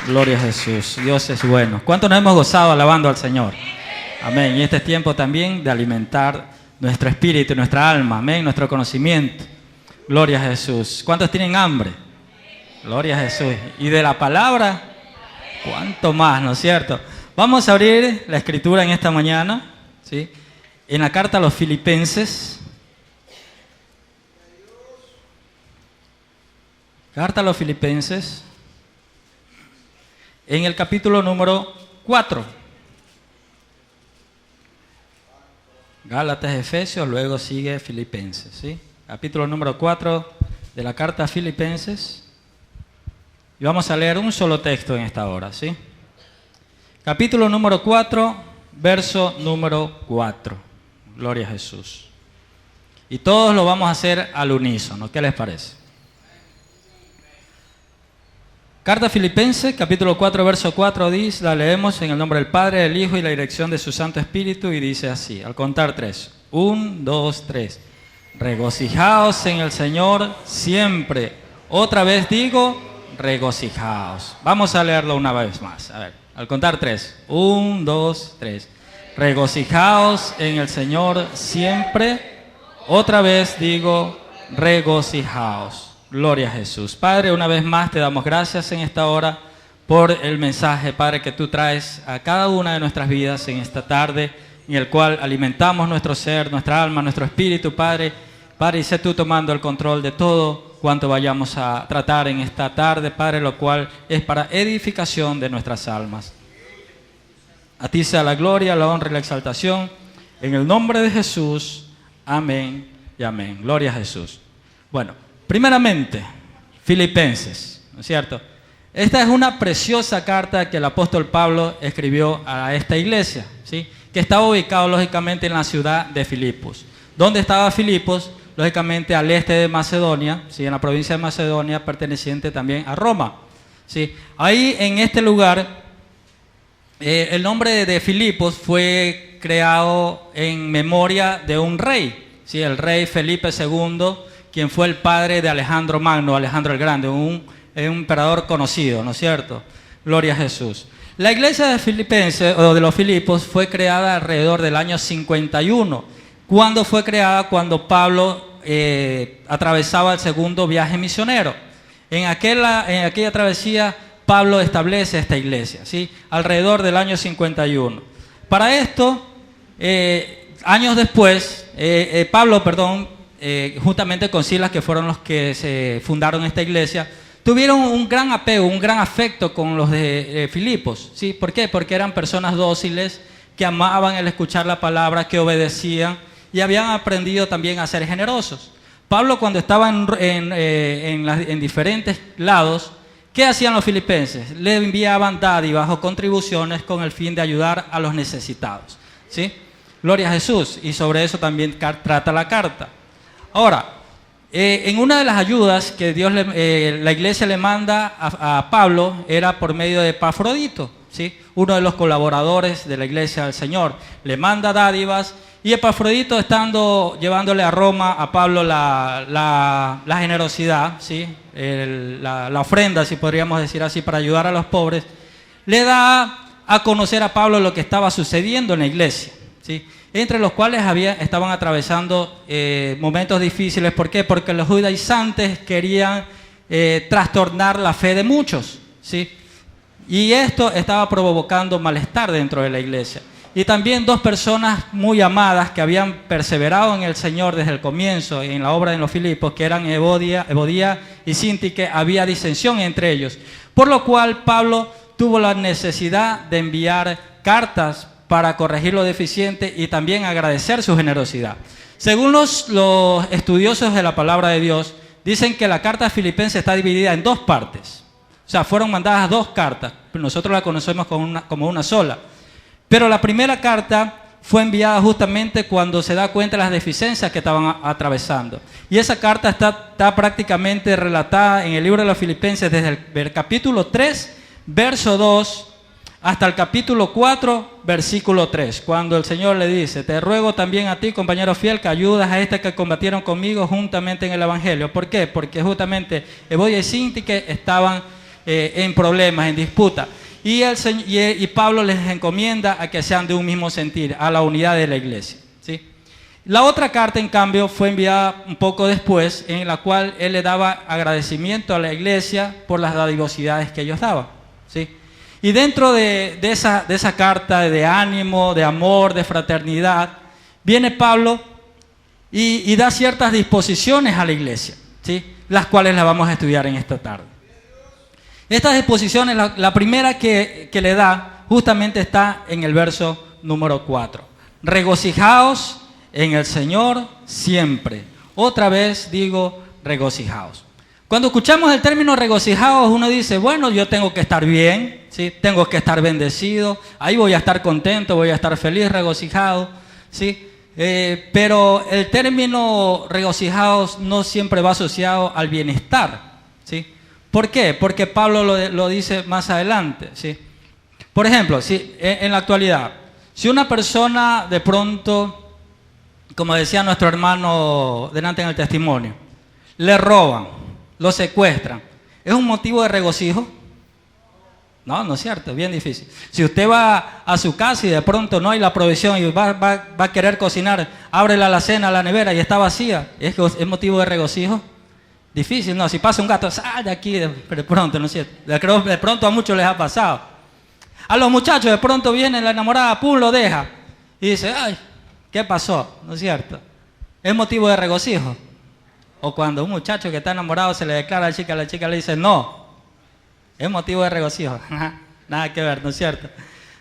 Gloria a Jesús. Dios es bueno. ¿Cuántos nos hemos gozado alabando al Señor? Amén. Y este es tiempo también de alimentar nuestro espíritu, nuestra alma. Amén. Nuestro conocimiento. Gloria a Jesús. ¿Cuántos tienen hambre? Gloria a Jesús. Y de la palabra, ¿cuánto más? ¿No es cierto? Vamos a abrir la escritura en esta mañana, ¿sí? En la carta a los Filipenses. Carta a los Filipenses. En el capítulo número 4. Gálatas, Efesios, luego sigue Filipenses, ¿sí? Capítulo número 4 de la carta a Filipenses. Y vamos a leer un solo texto en esta hora, ¿sí? Capítulo número 4, verso número 4. Gloria a Jesús. Y todos lo vamos a hacer al unísono. ¿Qué les parece? Carta a Filipenses, capítulo 4, verso 4, dice, la leemos en el nombre del Padre, del Hijo y la dirección de su Santo Espíritu, y dice así, al contar 3. 1, 2, 3. Regocijaos en el Señor siempre. Otra vez digo, regocijaos. Vamos a leerlo una vez más. A ver, al contar 3. 1, 2, 3. Regocijaos en el Señor siempre. Otra vez digo, regocijaos. Gloria a Jesús. Padre, una vez más te damos gracias en esta hora por el mensaje, Padre, que tú traes a cada una de nuestras vidas en esta tarde, en el cual alimentamos nuestro ser, nuestra alma, nuestro espíritu, Padre. Padre, y sé tú tomando el control de todo cuanto vayamos a tratar en esta tarde, Padre, lo cual es para edificación de nuestras almas. A ti sea la gloria, la honra y la exaltación. En el nombre de Jesús. Amén y amén. Gloria a Jesús. Bueno, primeramente, Filipenses, ¿no es cierto? Esta es una preciosa carta que el apóstol Pablo escribió a esta iglesia, ¿sí? Que estaba ubicado lógicamente en la ciudad de Filipos. ¿Dónde estaba Filipos? Lógicamente al este de Macedonia, ¿sí? En la provincia de Macedonia, perteneciente también a Roma, ¿sí? Ahí en este lugar, el nombre de Filipos fue creado en memoria de un rey, ¿sí? El rey Felipe II, quien fue el padre de Alejandro Magno, Alejandro el Grande, un emperador conocido, ¿no es cierto? Gloria a Jesús. La iglesia de Filipenses, o de los Filipos, fue creada alrededor del año 51. ¿Cuándo fue creada? Cuando Pablo atravesaba el segundo viaje misionero. En aquella travesía, Pablo establece esta iglesia, ¿sí? Alrededor del año 51. Para esto, años después, juntamente con Silas, que fueron los que se fundaron esta iglesia, tuvieron un gran apego, un gran afecto con los de Filipos, ¿sí? ¿Por qué? Porque eran personas dóciles, que amaban el escuchar la palabra, que obedecían y habían aprendido también a ser generosos. Pablo, cuando estaba en diferentes lados, ¿qué hacían los filipenses? Le enviaban dádivas o contribuciones con el fin de ayudar a los necesitados, ¿sí? Gloria a Jesús, y sobre eso también trata la carta. Ahora, en una de las ayudas que la iglesia le manda a Pablo era por medio de Epafrodito, ¿sí? Uno de los colaboradores de la iglesia del Señor. Le manda dádivas y Epafrodito, llevándole a Roma a Pablo la generosidad, ¿sí? La ofrenda, si podríamos decir así, para ayudar a los pobres, le da a conocer a Pablo lo que estaba sucediendo en la iglesia, ¿sí? Entre los cuales estaban atravesando momentos difíciles. ¿Por qué? Porque los judaizantes querían trastornar la fe de muchos, ¿sí? Y esto estaba provocando malestar dentro de la iglesia. Y también dos personas muy amadas que habían perseverado en el Señor desde el comienzo en la obra de los Filipos, que eran Evodia y Síntique, había disensión entre ellos. Por lo cual Pablo tuvo la necesidad de enviar cartas para corregir lo deficiente y también agradecer su generosidad. Según los estudiosos de la palabra de Dios, dicen que la carta filipense está dividida en dos partes. O sea, fueron mandadas dos cartas. Nosotros la conocemos como una sola. Pero la primera carta fue enviada justamente cuando se da cuenta de las deficiencias que estaban atravesando. Y esa carta está prácticamente relatada en el libro de los Filipenses desde el capítulo 3, verso 2, hasta el capítulo 4, versículo 3, cuando el Señor le dice: te ruego también a ti, compañero fiel, que ayudas a este que combatieron conmigo juntamente en el Evangelio. ¿Por qué? Porque justamente Evodia y Síntique estaban en problemas, en disputa. Y Pablo les encomienda a que sean de un mismo sentir, a la unidad de la iglesia, ¿sí? La otra carta, en cambio, fue enviada un poco después, en la cual él le daba agradecimiento a la iglesia por las dadivosidades que ellos daban, ¿sí? Y dentro de esa carta de ánimo, de amor, de fraternidad, viene Pablo y da ciertas disposiciones a la iglesia, ¿sí? Las cuales las vamos a estudiar en esta tarde. Estas disposiciones, la primera que le da, justamente está en el verso número 4. Regocijaos en el Señor siempre. Otra vez digo, regocijaos. Cuando escuchamos el término regocijaos, uno dice, bueno, yo tengo que estar bien, ¿sí? Tengo que estar bendecido, ahí voy a estar contento, voy a estar feliz, regocijado, ¿sí? Pero el término regocijaos no siempre va asociado al bienestar, ¿sí? ¿Por qué? Porque Pablo lo dice más adelante, ¿sí? Por ejemplo, si en la actualidad, si una persona de pronto, como decía nuestro hermano delante en el testimonio, le roban, lo secuestran, ¿es un motivo de regocijo? No, no es cierto, bien difícil. Si usted va a su casa y de pronto no hay la provisión y va a querer cocinar, abre la alacena, la nevera y está vacía, ¿es motivo de regocijo? Difícil, no. Si pasa un gato, sal de aquí de pronto, ¿no es cierto? De pronto a muchos les ha pasado. A los muchachos de pronto viene la enamorada, pum, lo deja y dice, ay, ¿qué pasó? ¿No es cierto? ¿Es motivo de regocijo? O cuando un muchacho que está enamorado se le declara a la chica le dice, no, es motivo de regocijo. Nada que ver, ¿no es cierto?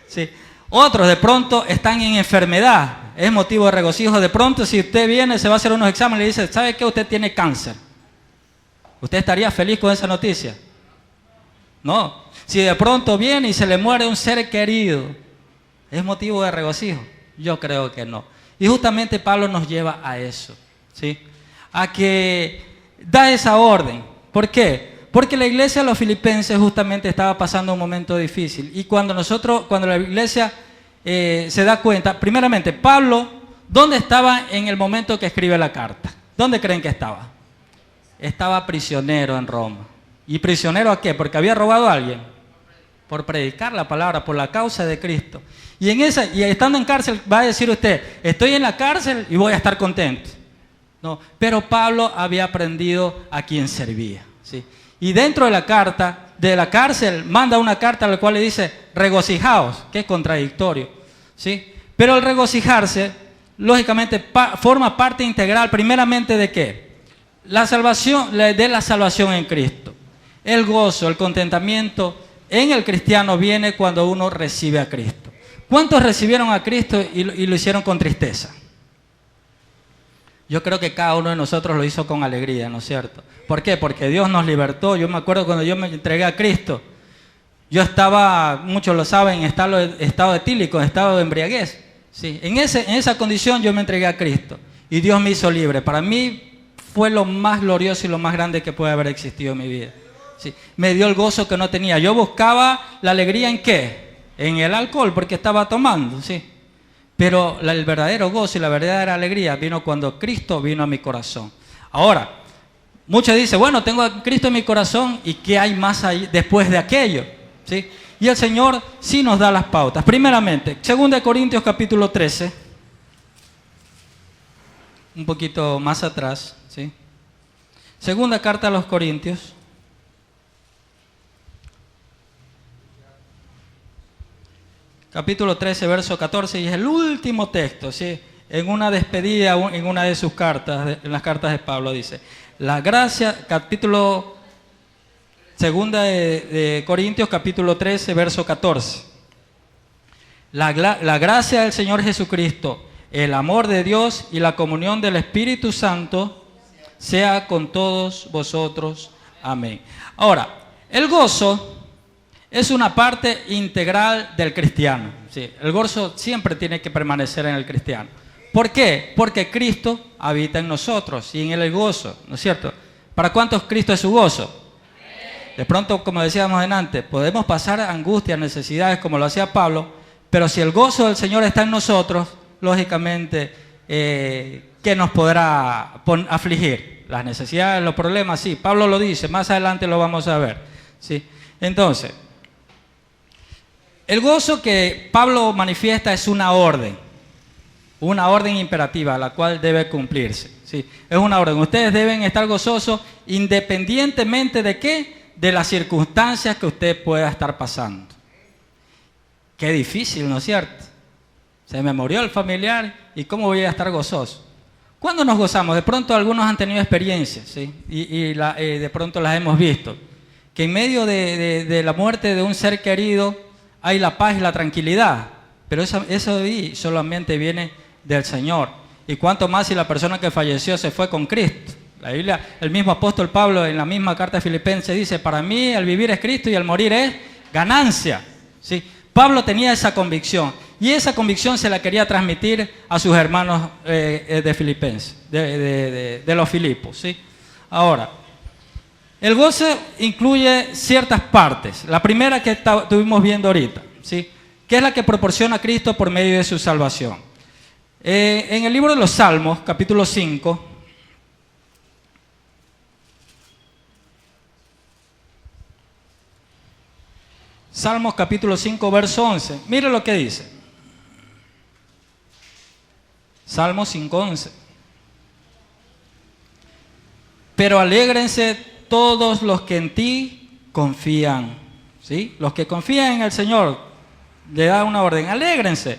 Sí. Otros de pronto están en enfermedad, es motivo de regocijo. De pronto si usted viene, se va a hacer unos exámenes y le dice, ¿sabe qué? Usted tiene cáncer. ¿Usted estaría feliz con esa noticia? No. Si de pronto viene y se le muere un ser querido, ¿es motivo de regocijo? Yo creo que no. Y justamente Pablo nos lleva a eso, ¿sí? A que da esa orden. ¿Por qué? Porque la iglesia de los filipenses justamente estaba pasando un momento difícil. Y cuando la iglesia se da cuenta, primeramente, Pablo, ¿dónde estaba en el momento que escribe la carta? ¿Dónde creen que estaba? Estaba prisionero en Roma. ¿Y prisionero a qué? ¿Porque había robado a alguien? Por predicar la palabra, por la causa de Cristo. Y estando en cárcel va a decir usted, estoy en la cárcel y voy a estar contento. No, pero Pablo había aprendido a quien servía, ¿sí? Y dentro de la cárcel, manda una carta a la cual le dice, regocijaos, que es contradictorio, ¿sí? Pero el regocijarse, lógicamente, forma parte integral, primeramente, ¿de qué? La salvación en Cristo. El gozo, el contentamiento en el cristiano viene cuando uno recibe a Cristo. ¿Cuántos recibieron a Cristo y lo hicieron con tristeza? Yo creo que cada uno de nosotros lo hizo con alegría, ¿no es cierto? ¿Por qué? Porque Dios nos libertó. Yo me acuerdo cuando yo me entregué a Cristo, yo estaba, muchos lo saben, en estado etílico, en estado de embriaguez. Sí, en esa condición yo me entregué a Cristo y Dios me hizo libre. Para mí fue lo más glorioso y lo más grande que puede haber existido en mi vida. Sí, me dio el gozo que no tenía. Yo buscaba la alegría ¿en qué? En el alcohol, porque estaba tomando, sí. Pero el verdadero gozo y la verdadera alegría vino cuando Cristo vino a mi corazón. Ahora, muchos dicen, bueno, tengo a Cristo en mi corazón y ¿qué hay más ahí después de aquello? ¿Sí? Y el Señor sí nos da las pautas. Primeramente, 2 Corintios capítulo 13, un poquito más atrás, ¿sí? Segunda carta a los Corintios. Capítulo 13, verso 14, y es el último texto, ¿sí? En una despedida, en una de sus cartas, en las cartas de Pablo, dice, la gracia, capítulo 2 de Corintios, capítulo 13, verso 14. La gracia del Señor Jesucristo, el amor de Dios y la comunión del Espíritu Santo sea con todos vosotros. Amén. Ahora, el gozo es una parte integral del cristiano, ¿sí? El gozo siempre tiene que permanecer en el cristiano. ¿Por qué? Porque Cristo habita en nosotros y en Él el gozo, ¿no es cierto? ¿Para cuántos Cristo es su gozo? De pronto, como decíamos antes, podemos pasar angustias, necesidades, como lo hacía Pablo, pero si el gozo del Señor está en nosotros, lógicamente, ¿qué nos podrá afligir? Las necesidades, los problemas, sí. Pablo lo dice, más adelante lo vamos a ver, ¿sí? Entonces, el gozo que Pablo manifiesta es una orden imperativa, la cual debe cumplirse. ¿Sí? Es una orden. Ustedes deben estar gozosos independientemente de qué, de las circunstancias que usted pueda estar pasando. Qué difícil, ¿no es cierto? Se me murió el familiar y ¿cómo voy a estar gozoso? ¿Cuándo nos gozamos? De pronto algunos han tenido experiencias, ¿sí? y de pronto las hemos visto. Que en medio de la muerte de un ser querido hay la paz y la tranquilidad. Pero eso solamente viene del Señor. Y cuánto más si la persona que falleció se fue con Cristo. La Biblia, el mismo apóstol Pablo en la misma carta de Filipenses dice, para mí el vivir es Cristo y el morir es ganancia. ¿Sí? Pablo tenía esa convicción y esa convicción se la quería transmitir a sus hermanos de Filipenses, de los Filipos. ¿Sí? Ahora, el gozo incluye ciertas partes. La primera que estuvimos viendo ahorita, ¿sí? Que es la que proporciona a Cristo por medio de su salvación. En el libro de los Salmos, capítulo 5, Salmos capítulo 5, verso 11. Mire lo que dice. Salmos 5, 11. Pero alégrense todos los que en ti confían. ¿Sí? Los que confían en el Señor, le da una orden. Alégrense.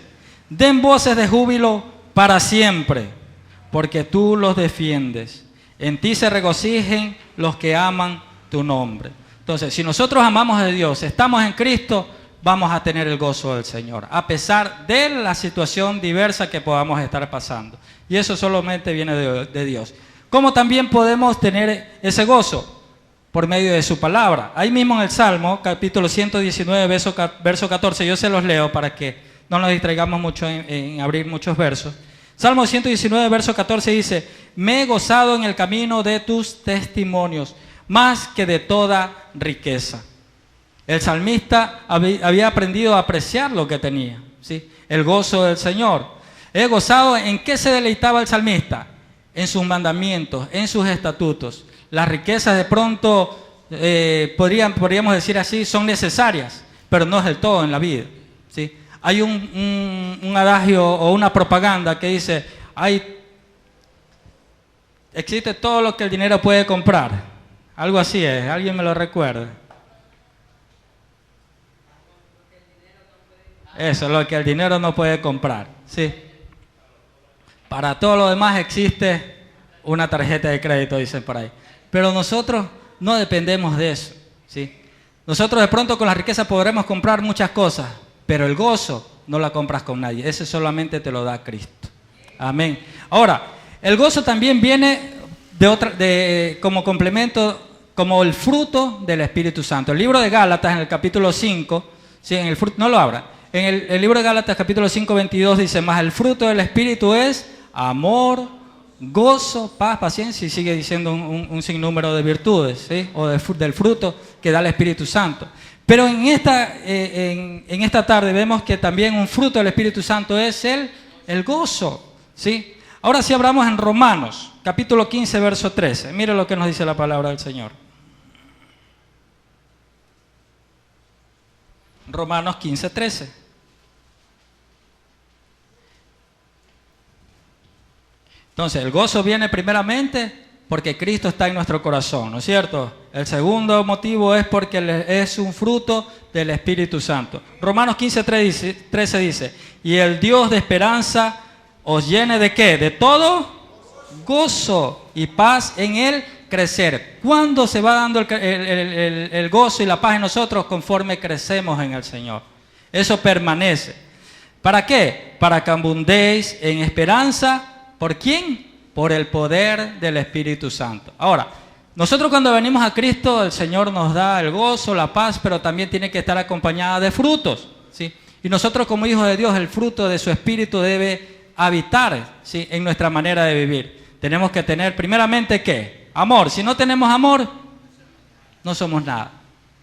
Den voces de júbilo para siempre, porque tú los defiendes. En ti se regocijen los que aman tu nombre. Entonces, si nosotros amamos a Dios, estamos en Cristo, vamos a tener el gozo del Señor, a pesar de la situación diversa que podamos estar pasando. Y eso solamente viene de Dios. ¿Cómo también podemos tener ese gozo? Por medio de su palabra. Ahí mismo en el Salmo, capítulo 119, verso 14, yo se los leo para que no nos distraigamos mucho en abrir muchos versos. Salmo 119, verso 14 dice, me he gozado en el camino de tus testimonios, más que de toda riqueza. El salmista había aprendido a apreciar lo que tenía, ¿sí? El gozo del Señor. He gozado. ¿En qué se deleitaba el salmista? En sus mandamientos, en sus estatutos. Las riquezas de pronto, podríamos decir así, son necesarias, pero no es del todo en la vida, ¿sí? Hay un adagio o una propaganda que dice, existe todo lo que el dinero puede comprar. Algo así es, alguien me lo recuerda. Eso es lo que el dinero no puede comprar, ¿sí? Para todo lo demás existe una tarjeta de crédito, dicen por ahí. Pero nosotros no dependemos de eso, ¿sí? Nosotros de pronto con la riqueza podremos comprar muchas cosas, pero el gozo no la compras con nadie. Ese solamente te lo da Cristo. Amén. Ahora, el gozo también viene como complemento, como el fruto del Espíritu Santo. El libro de Gálatas, en el capítulo 5, ¿sí? En el fruto, no lo abra. En el libro de Gálatas, capítulo 5, 22, dice, mas el fruto del Espíritu es amor, gozo, paz, paciencia, y sigue diciendo un sinnúmero de virtudes, ¿sí? O del fruto que da el Espíritu Santo. Pero en esta tarde vemos que también un fruto del Espíritu Santo es el gozo, ¿sí? Ahora sí abramos en Romanos, capítulo 15, verso 13. Mire lo que nos dice la palabra del Señor. Romanos 15, 13. Entonces, el gozo viene primeramente porque Cristo está en nuestro corazón, ¿no es cierto? El segundo motivo es porque es un fruto del Espíritu Santo. Romanos 15, 13 dice, y el Dios de esperanza os llene ¿de qué? De todo gozo y paz en el crecer. ¿Cuándo se va dando el gozo y la paz en nosotros? Conforme crecemos en el Señor. Eso permanece. ¿Para qué? Para que abundéis en esperanza. ¿Por quién? Por el poder del Espíritu Santo. Ahora, nosotros cuando venimos a Cristo, el Señor nos da el gozo, la paz, pero también tiene que estar acompañada de frutos, ¿sí? Y nosotros como hijos de Dios, el fruto de su Espíritu debe habitar, ¿sí? En nuestra manera de vivir. Tenemos que tener primeramente ¿qué? Amor. Si no tenemos amor, no somos nada,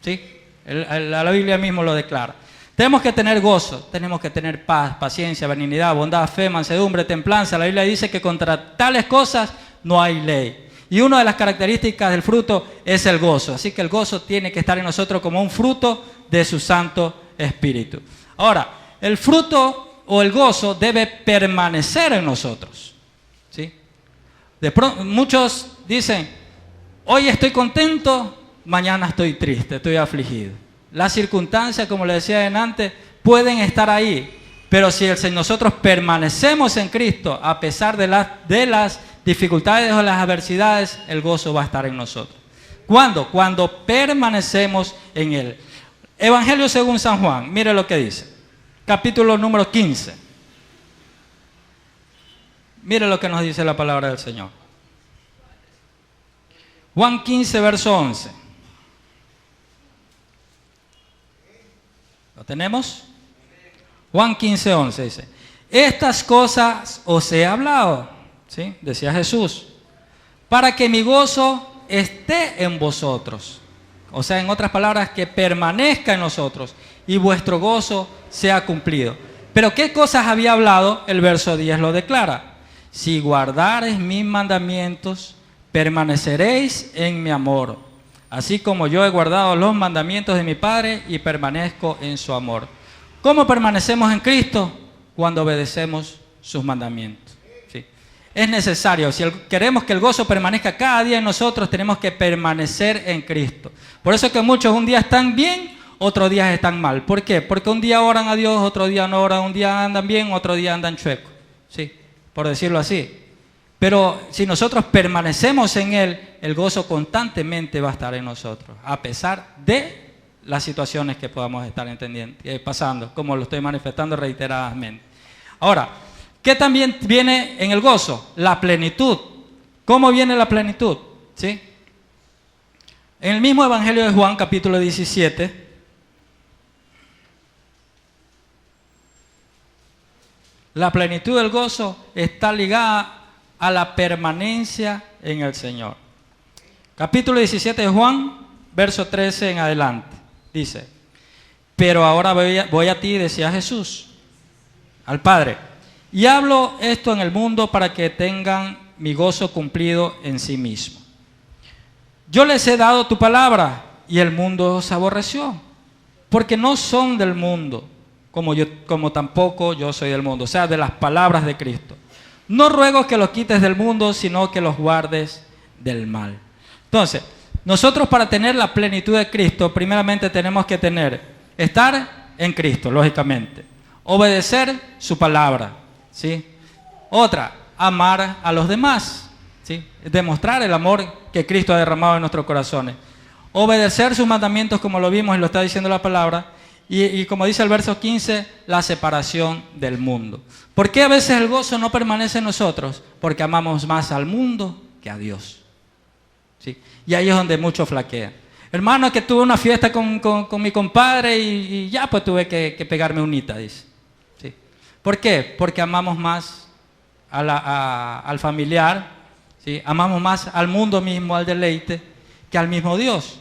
¿sí? La Biblia mismo lo declara. Tenemos que tener gozo, tenemos que tener paz, paciencia, benignidad, bondad, fe, mansedumbre, templanza. La Biblia dice que contra tales cosas no hay ley. Y una de las características del fruto es el gozo. Así que el gozo tiene que estar en nosotros como un fruto de su Santo Espíritu. Ahora, el fruto o el gozo debe permanecer en nosotros, ¿sí? De pronto, muchos dicen, hoy estoy contento, mañana estoy triste, estoy afligido. Las circunstancias, como les decía antes, pueden estar ahí, pero si nosotros permanecemos en Cristo, a pesar de las dificultades o las adversidades, el gozo va a estar en nosotros. ¿Cuándo? Cuando permanecemos en Él. Evangelio según San Juan, mire lo que dice. Capítulo número 15. Mire lo que nos dice la palabra del Señor. Juan 15, verso 11. ¿Lo tenemos? Juan 15, 11 dice: estas cosas os he hablado, ¿sí? Decía Jesús, para que mi gozo esté en vosotros. O sea, en otras palabras, que permanezca en nosotros y vuestro gozo sea cumplido. Pero ¿qué cosas había hablado? El verso 10 lo declara. Si guardareis mis mandamientos, permaneceréis en mi amor, así como yo he guardado los mandamientos de mi Padre y permanezco en su amor. ¿Cómo permanecemos en Cristo? Cuando obedecemos sus mandamientos. ¿Sí? Es necesario, si queremos que el gozo permanezca cada día en nosotros, tenemos que permanecer en Cristo. Por eso es que muchos un día están bien, otros días están mal. ¿Por qué? Porque un día oran a Dios, otro día no oran, un día andan bien, otro día andan chuecos. ¿Sí? Por decirlo así. Pero si nosotros permanecemos en Él, el gozo constantemente va a estar en nosotros, a pesar de las situaciones que podamos estar pasando, como lo estoy manifestando reiteradamente. Ahora, ¿qué también viene en el gozo? La plenitud. ¿Cómo viene la plenitud? ¿Sí? En el mismo Evangelio de Juan, capítulo 17, la plenitud del gozo está ligada a la permanencia en el Señor. Capítulo 17 de Juan, verso 13 en adelante, dice: pero ahora voy a ti, decía Jesús, al Padre, y hablo esto en el mundo para que tengan mi gozo cumplido en sí mismo. Yo les he dado tu palabra y el mundo os aborreció, porque no son del mundo, como tampoco yo soy del mundo. O sea, de las palabras de Cristo. No ruego que los quites del mundo, sino que los guardes del mal. Entonces, nosotros para tener la plenitud de Cristo, primeramente tenemos que estar en Cristo, lógicamente. Obedecer su palabra, ¿sí? Otra, amar a los demás, ¿sí? Demostrar el amor que Cristo ha derramado en nuestros corazones. Obedecer sus mandamientos, como lo vimos y lo está diciendo la palabra. Y como dice el verso 15, la separación del mundo. ¿Por qué a veces el gozo no permanece en nosotros? Porque amamos más al mundo que a Dios. ¿Sí? Y ahí es donde muchos flaquean. Hermano, que tuve una fiesta con mi compadre y ya pues tuve que pegarme unita, dice. ¿Sí? ¿Por qué? Porque amamos más al familiar, ¿sí? Amamos más al mundo mismo, al deleite, que al mismo Dios.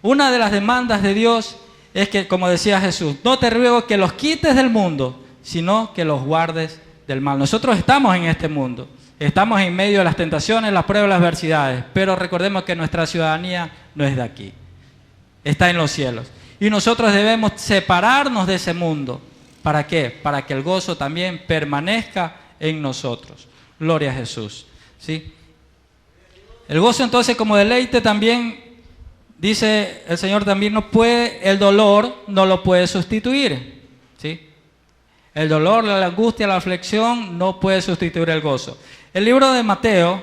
Una de las demandas de Dios es que, como decía Jesús, no te ruego que los quites del mundo, sino que los guardes del mal. Nosotros estamos en este mundo, estamos en medio de las tentaciones, las pruebas, las adversidades, pero recordemos que nuestra ciudadanía no es de aquí, está en los cielos. Y nosotros debemos separarnos de ese mundo. ¿Para qué? Para que el gozo también permanezca en nosotros. Gloria a Jesús. ¿Sí? El gozo entonces como deleite también, dice el Señor, también el dolor no lo puede sustituir. ¿Sí? El dolor, la angustia, la aflicción no puede sustituir el gozo. El libro de Mateo,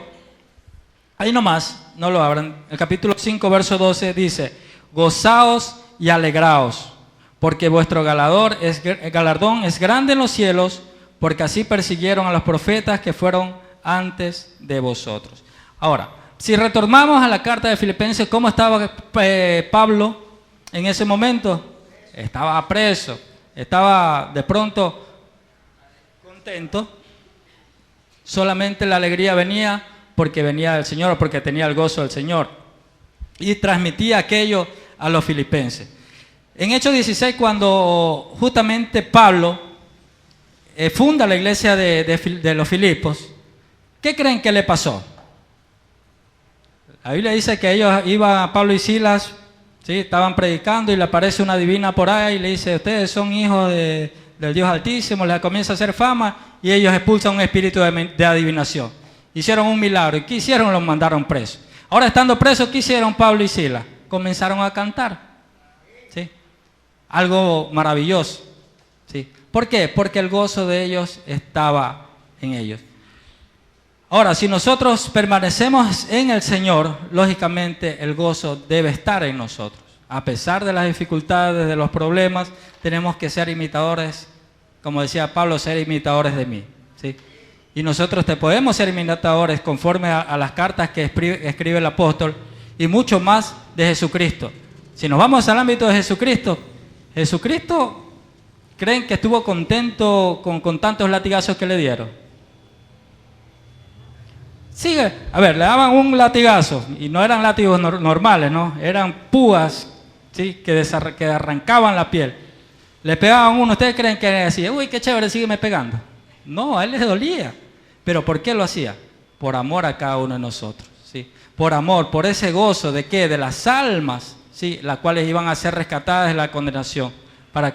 ahí nomás, no lo abran, el capítulo 5, verso 12 dice: gozaos y alegraos, porque vuestro galardón es grande en los cielos, porque así persiguieron a los profetas que fueron antes de vosotros. Ahora, si retornamos a la carta de Filipenses, ¿cómo estaba Pablo en ese momento? Estaba preso, estaba de pronto contento. Solamente la alegría venía porque venía del Señor, o porque tenía el gozo del Señor. Y transmitía aquello a los filipenses. En Hechos 16, cuando justamente Pablo funda la iglesia de los Filipos, ¿qué creen que le pasó? La Biblia dice que ellos iban, Pablo y Silas, ¿sí? Estaban predicando y le aparece una divina por ahí y le dice, ustedes son hijos del Dios Altísimo, les comienza a hacer fama y ellos expulsan un espíritu de adivinación. Hicieron un milagro. ¿Y qué hicieron? Los mandaron presos. Ahora, estando presos, ¿qué hicieron Pablo y Silas? Comenzaron a cantar. ¿Sí? Algo maravilloso. ¿Sí? ¿Por qué? Porque el gozo de ellos estaba en ellos. Ahora, si nosotros permanecemos en el Señor, lógicamente el gozo debe estar en nosotros. A pesar de las dificultades, de los problemas, tenemos que ser imitadores, como decía Pablo, ser imitadores de mí. ¿Sí? Y nosotros podemos ser imitadores conforme a las cartas que escribe el apóstol y mucho más de Jesucristo. Si nos vamos al ámbito de Jesucristo, ¿creen que estuvo contento con tantos latigazos que le dieron? Sigue, a ver, le daban un latigazo y no eran látigos normales, ¿no? Eran púas, ¿sí? que arrancaban la piel. Le pegaban uno, ¿ustedes creen que decía, uy, qué chévere, sígueme pegando? No, a él les dolía. ¿Pero por qué lo hacía? Por amor a cada uno de nosotros, ¿sí? Por amor, por ese gozo de ¿qué? De las almas, ¿sí? Las cuales iban a ser rescatadas de la condenación,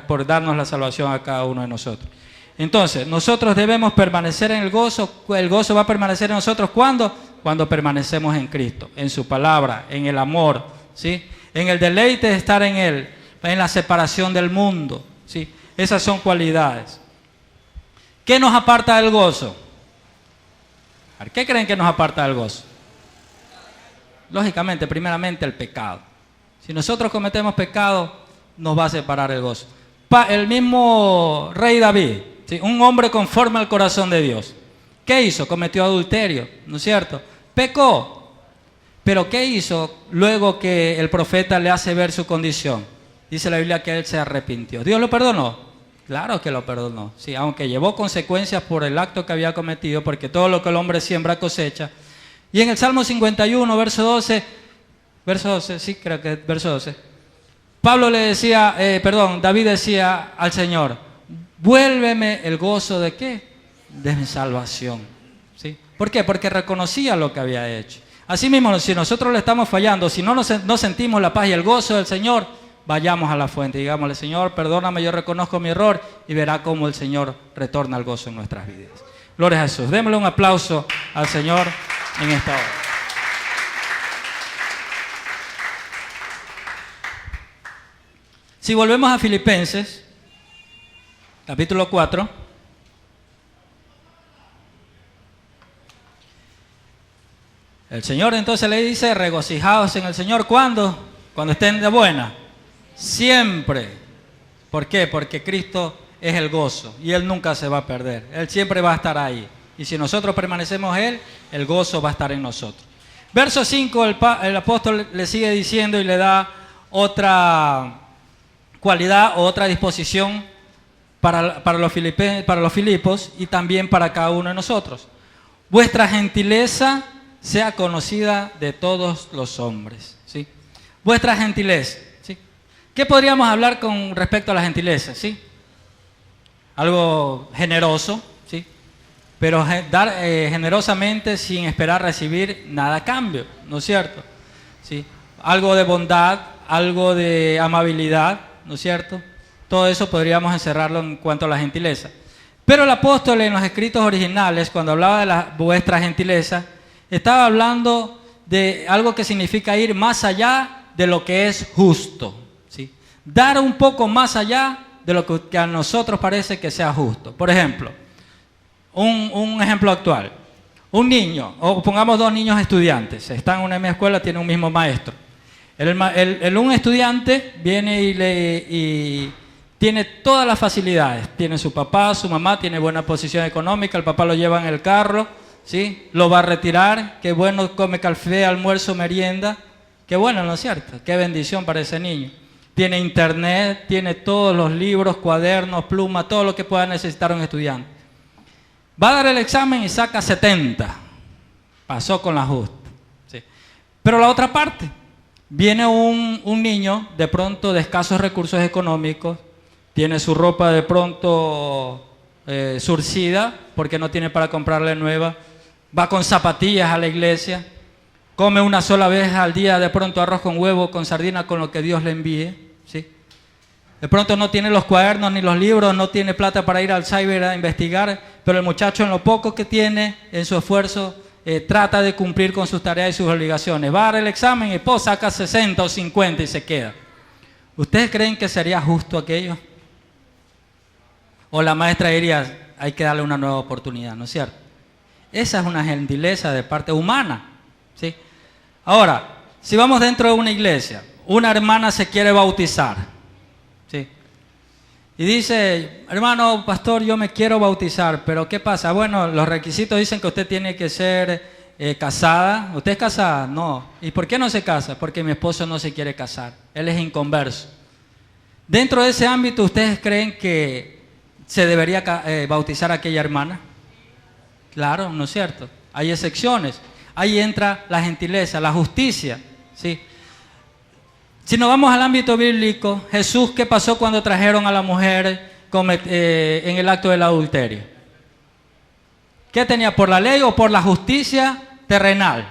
por darnos la salvación a cada uno de nosotros. Entonces, nosotros debemos permanecer en el gozo va a permanecer en nosotros, ¿cuándo? Cuando permanecemos en Cristo, en su palabra, en el amor, ¿sí? En el deleite de estar en Él, en la separación del mundo, ¿sí? Esas son cualidades. ¿Qué nos aparta del gozo? ¿Qué creen que nos aparta del gozo? Lógicamente, primeramente el pecado. Si nosotros cometemos pecado, nos va a separar el gozo. El mismo rey David, ¿sí? Un hombre conforme al corazón de Dios. ¿Qué hizo? Cometió adulterio, ¿no es cierto? Pecó. Pero ¿qué hizo luego que el profeta le hace ver su condición? Dice la Biblia que él se arrepintió. ¿Dios lo perdonó? Claro que lo perdonó, sí, aunque llevó consecuencias por el acto que había cometido, porque todo lo que el hombre siembra cosecha. Y en el Salmo 51, verso 12, sí, creo que es verso 12, David decía al Señor, vuélveme el gozo de ¿qué? De mi salvación, ¿sí? ¿Por qué? Porque reconocía lo que había hecho. Así mismo, si nosotros le estamos fallando, si no sentimos la paz y el gozo del Señor, vayamos a la fuente, digámosle, Señor, perdóname, yo reconozco mi error, y verá cómo el Señor retorna el gozo en nuestras vidas. Gloria a Jesús. Démosle un aplauso al Señor en esta hora. Si volvemos a Filipenses, capítulo 4, el Señor entonces le dice, regocijaos en el Señor, ¿cuándo? Cuando estén de buena. Siempre. ¿Por qué? Porque Cristo es el gozo y Él nunca se va a perder. Él siempre va a estar ahí. Y si nosotros permanecemos en Él, el gozo va a estar en nosotros. Verso 5, el apóstol le sigue diciendo y le da otra cualidad o otra disposición para los Filipos y también para cada uno de nosotros. Vuestra gentileza sea conocida de todos los hombres. ¿Sí? Vuestra gentileza. ¿Sí? ¿Qué podríamos hablar con respecto a la gentileza? ¿Sí? Algo generoso, ¿sí? Pero dar generosamente sin esperar recibir nada a cambio, ¿no es cierto? ¿Sí? Algo de bondad, algo de amabilidad, ¿no es cierto? Todo eso podríamos encerrarlo en cuanto a la gentileza. Pero el apóstol en los escritos originales, cuando hablaba de vuestra gentileza, estaba hablando de algo que significa ir más allá de lo que es justo, ¿sí? Dar un poco más allá de lo que a nosotros parece que sea justo. Por ejemplo, un ejemplo actual. Un niño, o pongamos dos niños estudiantes, están en una misma escuela, tienen un mismo maestro. Un estudiante viene y tiene todas las facilidades. Tiene su papá, su mamá, tiene buena posición económica, el papá lo lleva en el carro, ¿sí? Lo va a retirar, qué bueno, come café, almuerzo, merienda. Qué bueno, ¿no es cierto? Qué bendición para ese niño. Tiene internet, tiene todos los libros, cuadernos, plumas, todo lo que pueda necesitar un estudiante. Va a dar el examen y saca 70. Pasó con la justa. ¿Sí? Pero la otra parte, viene un niño de pronto de escasos recursos económicos, tiene su ropa de pronto surcida porque no tiene para comprarle nueva, va con zapatillas a la iglesia, come una sola vez al día de pronto arroz con huevo, con sardina, con lo que Dios le envíe, ¿sí? De pronto no tiene los cuadernos ni los libros, no tiene plata para ir al cyber a investigar, pero el muchacho en lo poco que tiene, en su esfuerzo, trata de cumplir con sus tareas y sus obligaciones. Va a dar el examen y pues saca 60 o 50 y se queda. ¿Ustedes creen que sería justo aquello? O la maestra diría, hay que darle una nueva oportunidad, ¿no es cierto? Esa es una gentileza de parte humana, ¿sí? Ahora, si vamos dentro de una iglesia, una hermana se quiere bautizar, ¿sí? Y dice, hermano pastor, yo me quiero bautizar, pero ¿qué pasa? Bueno, los requisitos dicen que usted tiene que ser casada. ¿Usted es casada? No. ¿Y por qué no se casa? Porque mi esposo no se quiere casar, él es inconverso. Dentro de ese ámbito, ¿ustedes creen que se debería bautizar a aquella hermana? Claro, ¿no es cierto? Hay excepciones. Ahí entra la gentileza, la justicia, ¿sí? Si nos vamos al ámbito bíblico, Jesús, ¿qué pasó cuando trajeron a la mujer en el acto del adulterio? ¿Qué tenía? ¿Por la ley o por la justicia terrenal?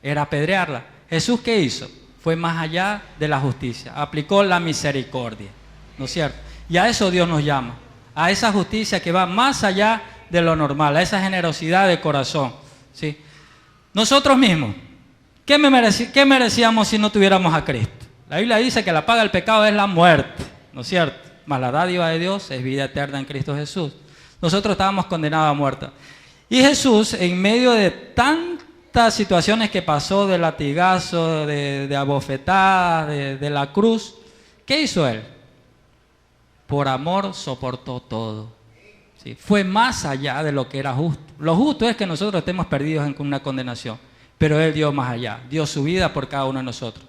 Era apedrearla. Jesús, ¿qué hizo? Fue más allá de la justicia, aplicó la misericordia, ¿no es cierto? Y a eso Dios nos llama, a esa justicia que va más allá de lo normal, a esa generosidad de corazón, ¿sí? Nosotros mismos, ¿qué merecíamos si no tuviéramos a Cristo? La Biblia dice que la paga del pecado es la muerte, ¿no es cierto? Mas la dádiva de Dios es vida eterna en Cristo Jesús. Nosotros estábamos condenados a muerte. Y Jesús, en medio de tantas situaciones que pasó, de latigazo, de abofetadas, de la cruz, ¿qué hizo Él? Por amor soportó todo. ¿Sí? Fue más allá de lo que era justo. Lo justo es que nosotros estemos perdidos en una condenación, pero Él dio más allá, dio su vida por cada uno de nosotros.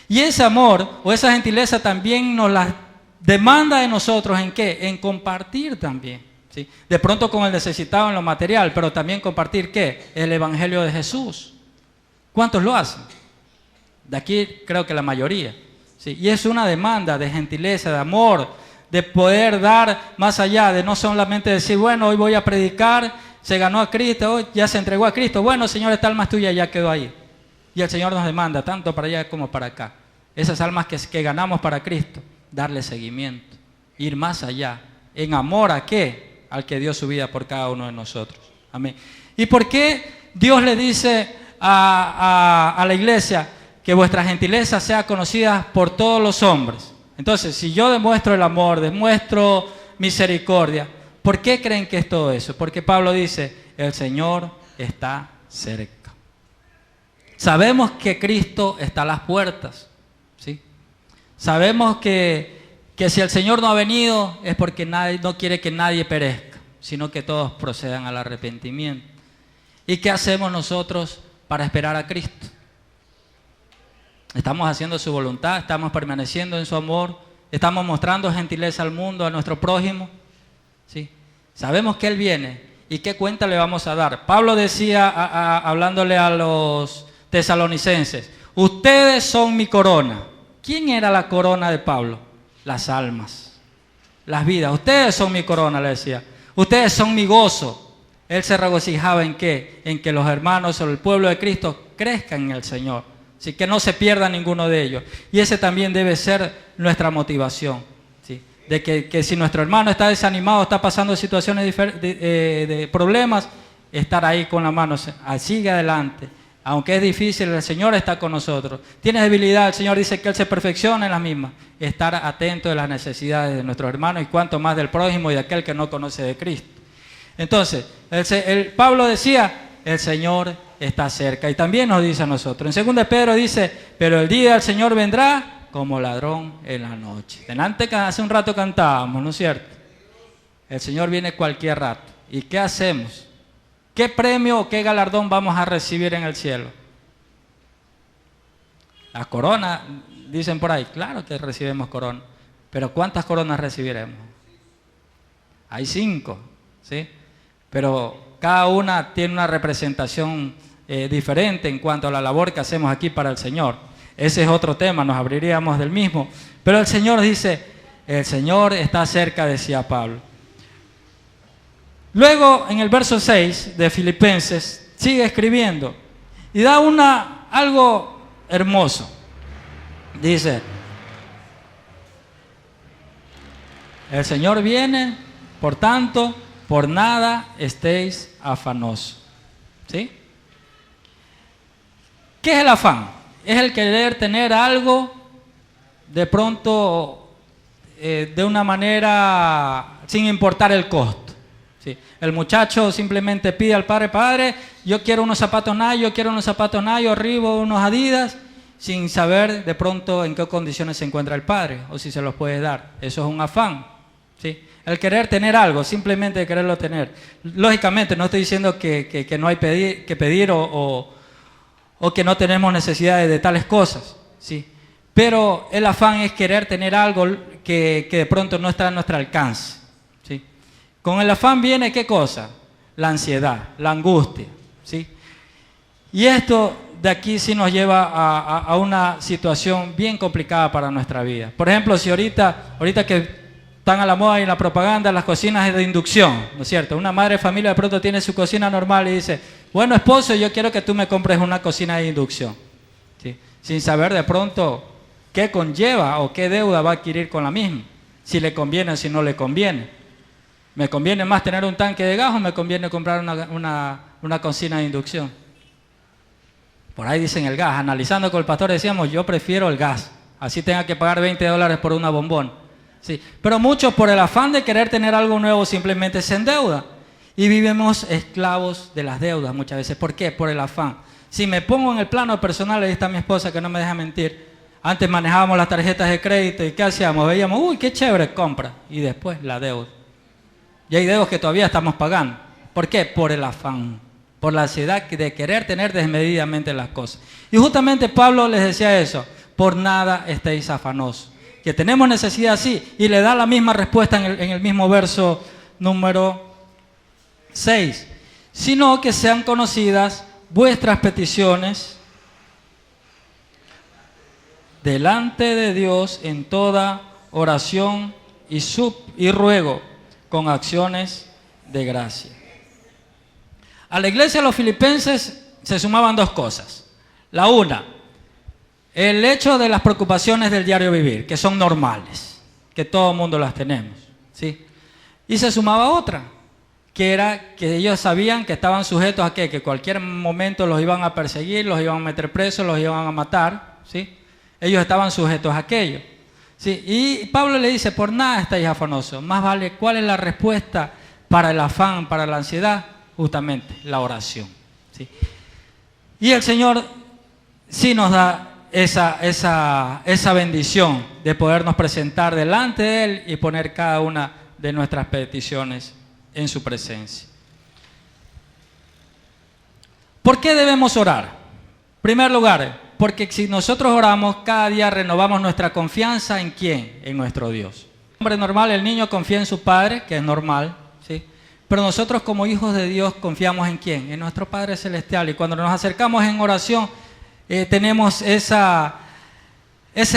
Y ese amor o esa gentileza también nos la demanda de nosotros, ¿en qué? En compartir también, ¿sí? De pronto con el necesitado en lo material, pero también compartir, ¿qué? El Evangelio de Jesús. ¿Cuántos lo hacen? De aquí creo que la mayoría, ¿sí? Y es una demanda de gentileza, de amor, de poder dar más allá, de no solamente decir, bueno, hoy voy a predicar, se ganó a Cristo, hoy ya se entregó a Cristo, bueno, Señor, esta alma es tuya, ya quedó ahí. Y el Señor nos demanda, tanto para allá como para acá, esas almas que ganamos para Cristo, darle seguimiento, ir más allá, en amor a ¿qué? Al que dio su vida por cada uno de nosotros. Amén. ¿Y por qué Dios le dice a la iglesia que vuestra gentileza sea conocida por todos los hombres? Entonces, si yo demuestro el amor, demuestro misericordia, ¿por qué creen que es todo eso? Porque Pablo dice, el Señor está cerca. Sabemos que Cristo está a las puertas, ¿sí? Sabemos que si el Señor no ha venido es porque no quiere que nadie perezca, sino que todos procedan al arrepentimiento. ¿Y qué hacemos nosotros para esperar a Cristo? Estamos haciendo su voluntad, estamos permaneciendo en su amor, estamos mostrando gentileza al mundo, a nuestro prójimo, ¿sí? Sabemos que Él viene y qué cuenta le vamos a dar. Pablo decía, hablándole a los tesalonicenses, ustedes son mi corona. ¿Quién era la corona de Pablo? Las almas, las vidas. Ustedes son mi corona, le decía. Ustedes son mi gozo. Él se regocijaba ¿en qué? En que los hermanos o el pueblo de Cristo crezcan en el Señor. Así que no se pierda ninguno de ellos. Y ese también debe ser nuestra motivación, ¿sí? De que si nuestro hermano está desanimado, está pasando situaciones de problemas, estar ahí con la mano, sigue adelante. Aunque es difícil, el Señor está con nosotros. Tienes debilidad, el Señor dice que Él se perfecciona en las mismas. Estar atento de las necesidades de nuestros hermanos y cuanto más del prójimo y de aquel que no conoce de Cristo. Entonces, Pablo decía, el Señor está cerca. Y también nos dice a nosotros. En 2 Pedro dice, pero el día del Señor vendrá como ladrón en la noche. Hace un rato cantábamos, ¿no es cierto? El Señor viene cualquier rato. ¿Y qué hacemos? ¿Qué premio o qué galardón vamos a recibir en el cielo? La corona, dicen por ahí. Claro que recibimos corona. Pero ¿cuántas coronas recibiremos? Hay 5, ¿sí? Pero cada una tiene una representación diferente en cuanto a la labor que hacemos aquí para el Señor. Ese es otro tema, nos abriríamos del mismo. Pero el Señor dice, el Señor está cerca, decía Pablo. Luego, en el verso 6 de Filipenses, sigue escribiendo. Y da algo hermoso. Dice, el Señor viene, por tanto, por nada estéis afanosos. ¿Sí? ¿Qué es el afán? Es el querer tener algo de pronto de una manera sin importar el costo. ¿Sí? El muchacho simplemente pide al padre, padre, yo quiero unos zapatos Nike, yo quiero unos zapatos Nike, Reebok, unos Adidas, sin saber de pronto en qué condiciones se encuentra el padre o si se los puede dar. Eso es un afán. ¿Sí? El querer tener algo, simplemente quererlo tener. Lógicamente no estoy diciendo que no hay que pedir o que no tenemos necesidades de tales cosas, ¿sí? Pero el afán es querer tener algo que de pronto no está a nuestro alcance, ¿sí? Con el afán viene ¿qué cosa? La ansiedad, la angustia, ¿sí? Y esto de aquí sí nos lleva a una situación bien complicada para nuestra vida. Por ejemplo, si ahorita que están a la moda y en la propaganda las cocinas de inducción, ¿no es cierto? Una madre de familia de pronto tiene su cocina normal y dice, bueno, esposo, yo quiero que tú me compres una cocina de inducción, ¿sí? Sin saber de pronto qué conlleva o qué deuda va a adquirir con la misma, si le conviene o si no le conviene. ¿Me conviene más tener un tanque de gas o me conviene comprar una cocina de inducción? Por ahí dicen el gas. Analizando con el pastor decíamos, yo prefiero el gas, así tenga que pagar $20 por una bombón. Sí, pero muchos por el afán de querer tener algo nuevo simplemente se endeudan y vivimos esclavos de las deudas muchas veces. ¿Por qué? Por el afán. Si me pongo en el plano personal, ahí está mi esposa que no me deja mentir. Antes manejábamos las tarjetas de crédito y ¿qué hacíamos? Veíamos, uy, qué chévere, compra. Y después la deuda. Y hay deudas que todavía estamos pagando. ¿Por qué? Por el afán, por la ansiedad de querer tener desmedidamente las cosas. Y justamente Pablo les decía eso, por nada estéis afanosos. Que tenemos necesidad, sí, y le da la misma respuesta en el mismo verso número 6. Sino que sean conocidas vuestras peticiones delante de Dios en toda oración y ruego con acciones de gracia. A la iglesia de los filipenses se sumaban dos cosas. La una, el hecho de las preocupaciones del diario vivir, que son normales, que todo el mundo las tenemos, ¿sí? Y se sumaba otra, que era que ellos sabían que estaban sujetos a que cualquier momento los iban a perseguir, los iban a meter presos, los iban a matar, ¿sí? Ellos estaban sujetos a aquello, ¿sí? Y Pablo le dice, por nada estáis afanosos, más vale, ¿cuál es la respuesta para el afán, para la ansiedad? Justamente, la oración, ¿sí? Y el Señor sí nos da esa bendición de podernos presentar delante de Él y poner cada una de nuestras peticiones en su presencia. ¿Por qué debemos orar? En primer lugar, porque si nosotros oramos, cada día renovamos nuestra confianza ¿en quién? En nuestro Dios. El hombre normal, el niño confía en su padre, que es normal, ¿sí? Pero nosotros como hijos de Dios confiamos ¿en quién? En nuestro Padre Celestial. Y cuando nos acercamos en oración, tenemos ese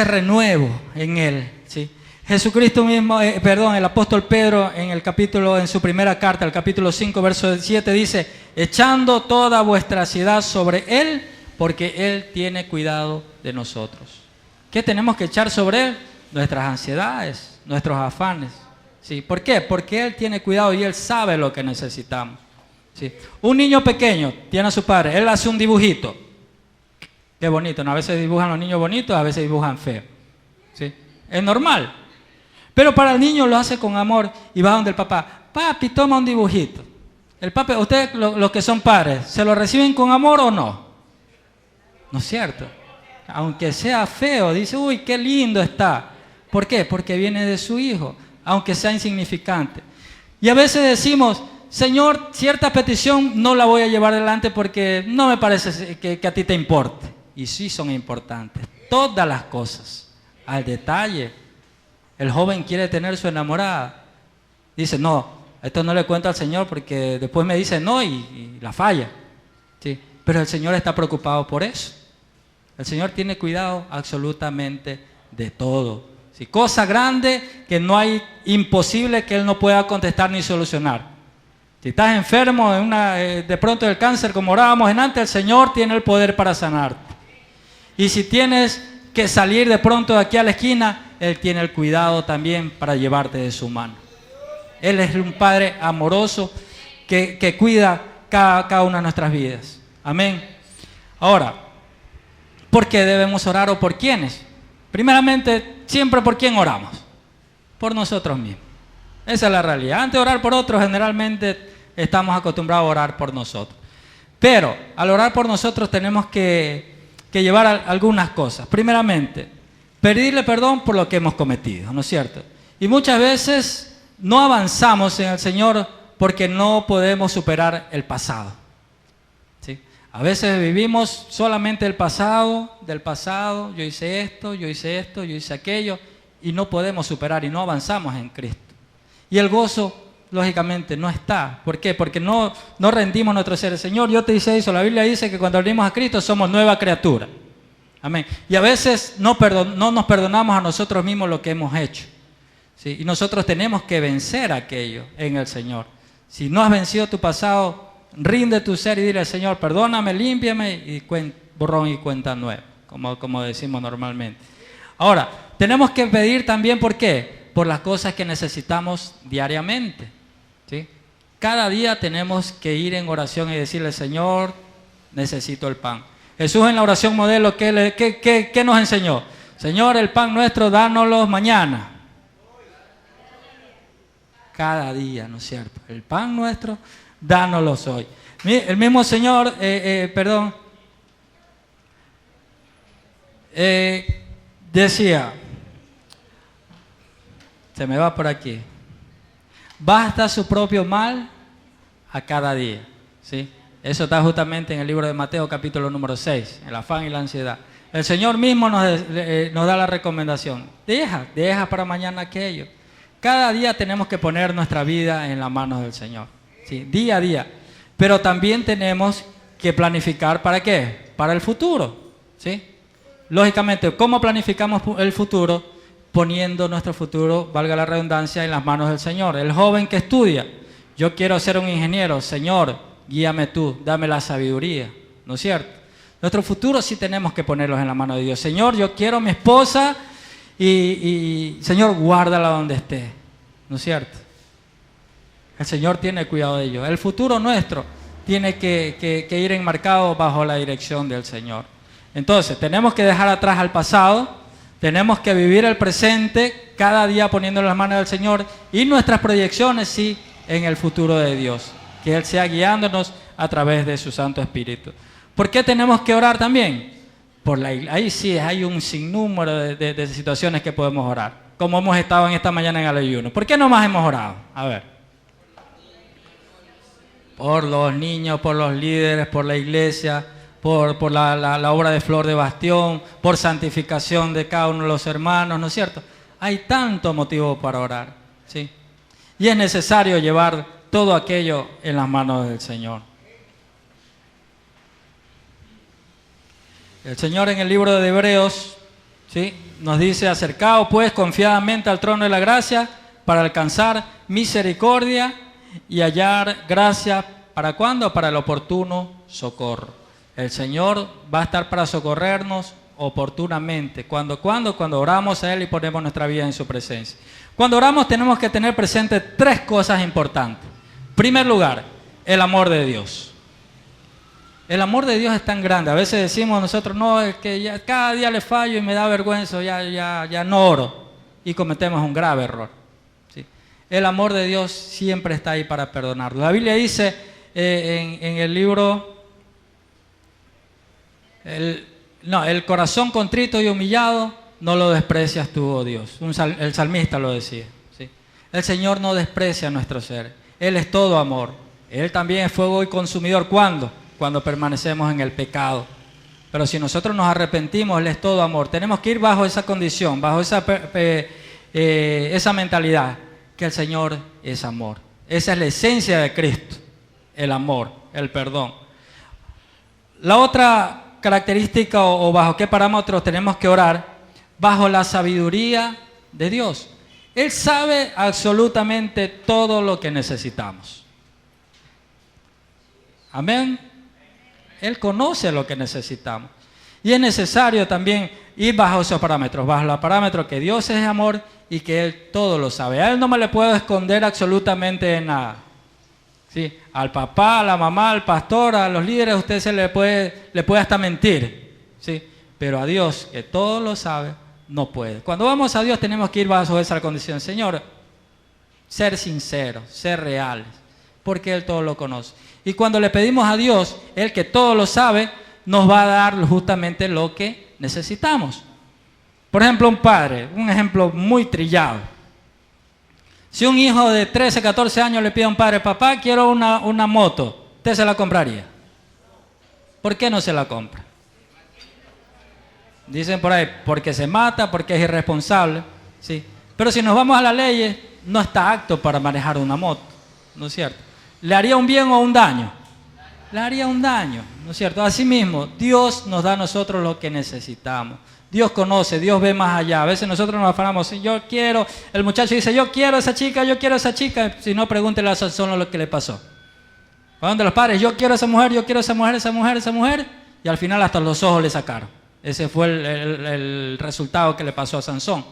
renuevo en Él, ¿sí? Jesucristo mismo, el apóstol Pedro en su primera carta, el capítulo 5, verso 7 dice, echando toda vuestra ansiedad sobre Él, porque Él tiene cuidado de nosotros. ¿Qué tenemos que echar sobre Él? Nuestras ansiedades, nuestros afanes, ¿sí? ¿Por qué? Porque Él tiene cuidado y Él sabe lo que necesitamos, ¿sí? Un niño pequeño tiene a su padre, él hace un dibujito. Qué bonito, ¿no? A veces dibujan los niños bonitos, a veces dibujan feos, ¿sí? Es normal. Pero para el niño lo hace con amor y va donde el papá. Papi, toma un dibujito. El papi, ustedes los que son padres, ¿se lo reciben con amor o no? ¿No es cierto? Aunque sea feo, dice, uy, qué lindo está. ¿Por qué? Porque viene de su hijo, aunque sea insignificante. Y a veces decimos, Señor, cierta petición no la voy a llevar adelante porque no me parece que a ti te importe. Y sí son importantes, todas las cosas, al detalle. El joven quiere tener su enamorada. Dice, no, esto no le cuento al Señor porque después me dice no y la falla, ¿sí? Pero el Señor está preocupado por eso. El Señor tiene cuidado absolutamente de todo, ¿sí? Cosa grande que no hay imposible que Él no pueda contestar ni solucionar. Si estás enfermo de pronto del cáncer, como orábamos en antes, el Señor tiene el poder para sanarte. Y si tienes que salir de pronto de aquí a la esquina, Él tiene el cuidado también para llevarte de su mano. Él es un Padre amoroso que cuida cada una de nuestras vidas. Amén. Ahora, ¿por qué debemos orar o por quiénes? Primeramente, siempre por quién oramos. Por nosotros mismos. Esa es la realidad. Antes de orar por otros, generalmente estamos acostumbrados a orar por nosotros. Pero al orar por nosotros tenemos que llevar algunas cosas. Primeramente, pedirle perdón por lo que hemos cometido, ¿no es cierto? Y muchas veces no avanzamos en el Señor porque no podemos superar el pasado. ¿Sí? A veces vivimos solamente del pasado, yo hice esto, yo hice aquello, y no podemos superar y no avanzamos en Cristo. Y el gozo, lógicamente, no está. ¿Por qué? Porque no rendimos nuestro ser. Señor, yo te hice eso. La Biblia dice que cuando venimos a Cristo somos nueva criatura. Amén. Y a veces no nos perdonamos a nosotros mismos lo que hemos hecho. ¿Sí? Y nosotros tenemos que vencer aquello en el Señor. Si no has vencido tu pasado, rinde tu ser y dile al Señor, perdóname, límpiame, y borrón y cuenta nueva, como decimos normalmente. Ahora, tenemos que pedir también, ¿por qué? Por las cosas que necesitamos diariamente. ¿Sí? Cada día tenemos que ir en oración y decirle, Señor, necesito el pan. Jesús en la oración modelo, ¿qué nos enseñó? Señor, el pan nuestro, dánoslo mañana. Cada día, ¿no es cierto? El pan nuestro, dánoslo hoy. El mismo Señor, decía, se me va por aquí, basta su propio mal a cada día. ¿Sí? Eso está justamente en el libro de Mateo, capítulo número 6, el afán y la ansiedad. El Señor mismo nos da la recomendación, deja para mañana aquello. Cada día tenemos que poner nuestra vida en las manos del Señor, ¿sí? Día a día. Pero también tenemos que planificar, ¿para qué? Para el futuro, ¿sí? Lógicamente, ¿cómo planificamos el futuro? Poniendo nuestro futuro, valga la redundancia, en las manos del Señor. El joven que estudia, yo quiero ser un ingeniero, Señor, guíame tú, dame la sabiduría, ¿no es cierto? Nuestro futuro sí tenemos que ponerlos en la mano de Dios. Señor, yo quiero a mi esposa y Señor, guárdala donde esté, ¿no es cierto? El Señor tiene cuidado de ello. El futuro nuestro tiene que ir enmarcado bajo la dirección del Señor. Entonces, tenemos que dejar atrás al pasado, tenemos que vivir el presente, cada día poniéndolo en las manos del Señor, y nuestras proyecciones, sí, en el futuro de Dios. Que Él sea guiándonos a través de su Santo Espíritu. ¿Por qué tenemos que orar también? Ahí sí hay un sinnúmero de situaciones que podemos orar, como hemos estado en esta mañana en el ayuno. ¿Por qué no más hemos orado? A ver. Por los niños, por los líderes, por la iglesia, por la obra de Flor de Bastión, por santificación de cada uno de los hermanos, ¿no es cierto? Hay tanto motivo para orar, ¿sí? Y es necesario llevar todo aquello en las manos del Señor. El Señor en el libro de Hebreos, ¿sí?, nos dice, acercaos pues confiadamente al trono de la gracia para alcanzar misericordia y hallar gracia, ¿para cuándo? Para el oportuno socorro. El Señor va a estar para socorrernos oportunamente. ¿Cuándo? Cuando oramos a Él y ponemos nuestra vida en su presencia. Cuando oramos tenemos que tener presente 3 cosas importantes. En primer lugar, el amor de Dios. El amor de Dios es tan grande. A veces decimos nosotros, no, es que ya cada día le fallo y me da vergüenza, ya no oro. Y cometemos un grave error. ¿Sí? El amor de Dios siempre está ahí para perdonarlo. La Biblia dice en el libro, el corazón contrito y humillado no lo desprecias tú, oh Dios. El salmista lo decía. ¿Sí? El Señor no desprecia nuestro ser. Él es todo amor. Él también es fuego y consumidor. ¿Cuándo? Cuando permanecemos en el pecado. Pero si nosotros nos arrepentimos, Él es todo amor. Tenemos que ir bajo esa condición, bajo esa mentalidad, que el Señor es amor. Esa es la esencia de Cristo, el amor, el perdón. La otra característica o bajo qué parámetros tenemos que orar, bajo la sabiduría de Dios. Él sabe absolutamente todo lo que necesitamos. Amén. Él conoce lo que necesitamos. Y es necesario también ir bajo esos parámetros, bajo los parámetros que Dios es amor y que Él todo lo sabe. A Él no me le puedo esconder absolutamente nada. ¿Sí? Al papá, a la mamá, al pastor, a los líderes, usted se le puede hasta mentir. ¿Sí? Pero a Dios, que todo lo sabe, no puede. Cuando vamos a Dios tenemos que ir bajo esa condición. Señor, ser sinceros, ser reales, porque Él todo lo conoce. Y cuando le pedimos a Dios, Él que todo lo sabe, nos va a dar justamente lo que necesitamos. Por ejemplo, un padre, un ejemplo muy trillado. Si un hijo de 13, 14 años le pide a un padre, papá, quiero una moto, ¿usted se la compraría? ¿Por qué no se la compra? Dicen por ahí, porque se mata, porque es irresponsable, ¿sí? Pero si nos vamos a las leyes, no está apto para manejar una moto, ¿no es cierto? ¿Le haría un bien o un daño? Le haría un daño, ¿no es cierto? Asimismo, Dios nos da a nosotros lo que necesitamos. Dios conoce, Dios ve más allá. A veces nosotros nos afanamos, yo quiero, el muchacho dice, yo quiero esa chica, yo quiero esa chica. Si no, pregúntele a Sansón lo que le pasó. Van de los padres, yo quiero esa mujer, yo quiero esa mujer, esa mujer, esa mujer. Y al final hasta los ojos le sacaron. Ese fue el resultado que le pasó a Sansón.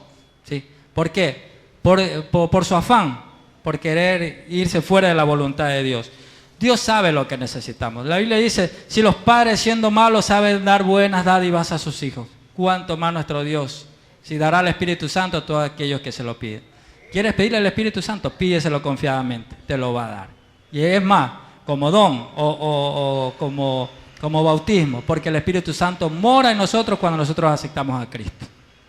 ¿Sí? ¿Por qué? Por su afán, por querer irse fuera de la voluntad de Dios. Dios sabe lo que necesitamos. La Biblia dice, si los padres siendo malos saben dar buenas dádivas a sus hijos, ¿cuánto más nuestro Dios? Si dará al Espíritu Santo a todos aquellos que se lo piden. ¿Quieres pedirle al Espíritu Santo? Pídeselo confiadamente, te lo va a dar. Y es más, como don o como bautismo, porque el Espíritu Santo mora en nosotros cuando nosotros aceptamos a Cristo.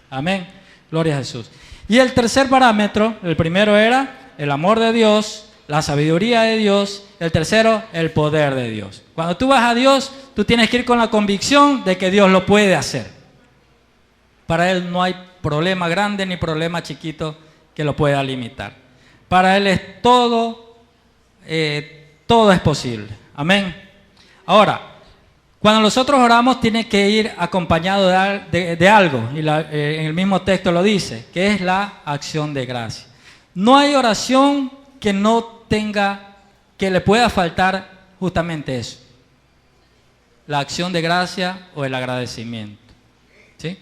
Amén. Gloria a Jesús. Y el tercer parámetro, el primero era el amor de Dios, la sabiduría de Dios. El tercero, el poder de Dios. Cuando tú vas a Dios, tú tienes que ir con la convicción de que Dios lo puede hacer. Para Él no hay problema grande ni problema chiquito que lo pueda limitar. Para Él es todo es posible. Amén. Ahora, cuando nosotros oramos tiene que ir acompañado de algo, y en el mismo texto lo dice, que es la acción de gracia. No hay oración que no tenga, que le pueda faltar justamente eso, la acción de gracia o el agradecimiento, ¿sí?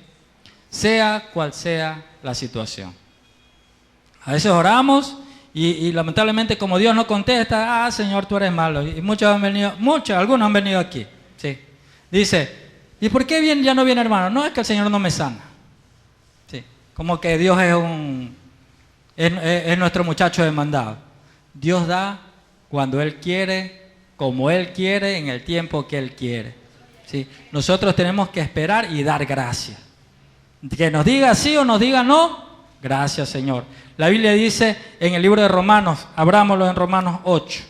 Sea cual sea la situación. A veces oramos y lamentablemente como Dios no contesta, Señor, tú eres malo. Y algunos han venido aquí, ¿sí? Dice, ¿y por qué ya no viene, hermano? No, es que el Señor no me sana. Sí, como que Dios es nuestro muchacho demandado. Dios da cuando Él quiere, como Él quiere, en el tiempo que Él quiere. ¿Sí? Nosotros tenemos que esperar y dar gracias. Que nos diga sí o nos diga no, gracias Señor. La Biblia dice en el libro de Romanos, abrámoslo en Romanos 8.